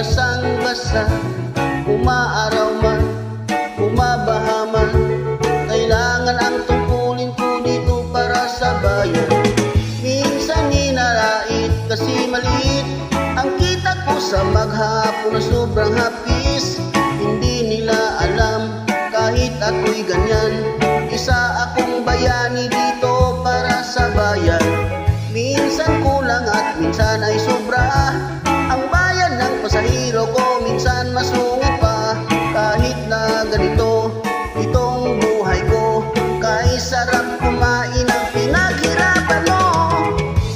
basang-basa, umaaraw man, umabaha man, kailangan ang tungkulin ko dito para sa bayan. Minsan ninalait kasi maliit ang kita ko sa maghapon na sobrang hapis. Hindi nila alam kahit ako'y ganyan, isa akong bayani dito para sa bayan. Minsan kulang at minsan ay sobra ang bayan ng pasahero ko, minsan masungit pa. Kahit na ganito itong buhay ko, kay sarap kumain ang pinaghirapan mo.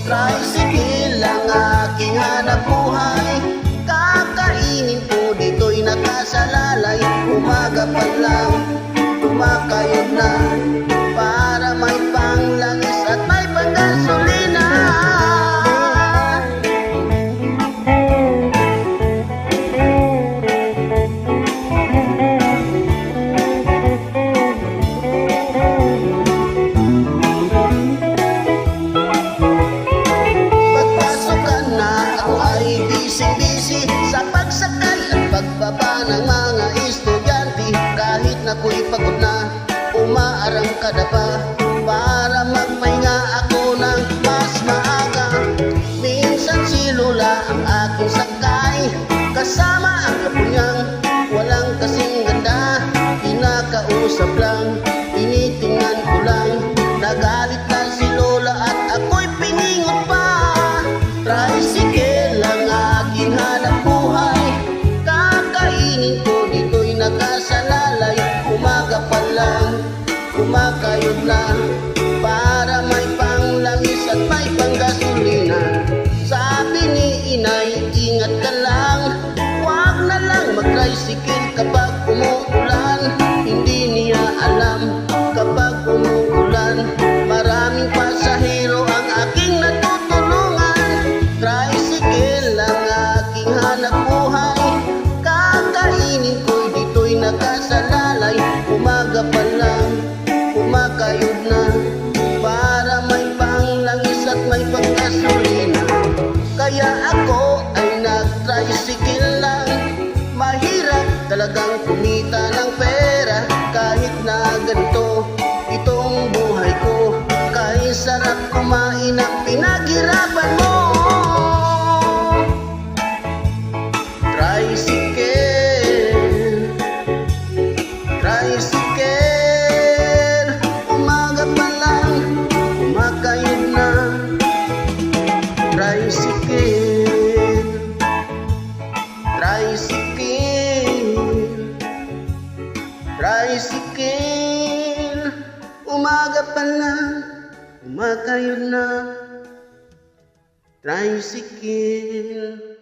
Tricycle ang aking hanap buhay, kakainin ko dito'y nakasalalay. Umaga pa lang kumakayod na para may panglangis at may panggasolina. Pagpasukan na ako ay busy-busy sa pagsakay at pagbaba ng mga estudyante. Kahit na ako'y pagod na, umaarangkada pa para magpahinga ako ng mas maaga. Minsan si Lola ang aking sakay, kasama ang apo niyang walang kasing ganda. Kinakausap lang, tinitingnan ko lang, nagalit na si Lola at ako'y piningot pa. Tricycle ang aking hanap buhay, kakainin ko dito'y nakasalalay. Umaga pa lang kumakayod na para may panglangis at may panggasolina. Sabi ni inay, ingat ka lang, huwag na lang mag-tricycle kapag umuulan. Hindi niya alam kapag umuulan, maraming pasahero ang aking natutulungan. Tricycle ang aking hanap buhay, kakainin ko dito'y nakasalalay. Umaga pa lang kumakayod na para may panglangis at may panggasolina. Kaya ako ay nag-tricycle lang, mahirap talagang kumita ng pera. Kahit na ganito itong buhay ko, kay sarap kumain ang pinaghirapan mo. Tricycle, tricycle, umaga pa lang kumakayod na. Tricycle, tricycle, tricycle, umaga pa lang kumakayod na. Tricycle.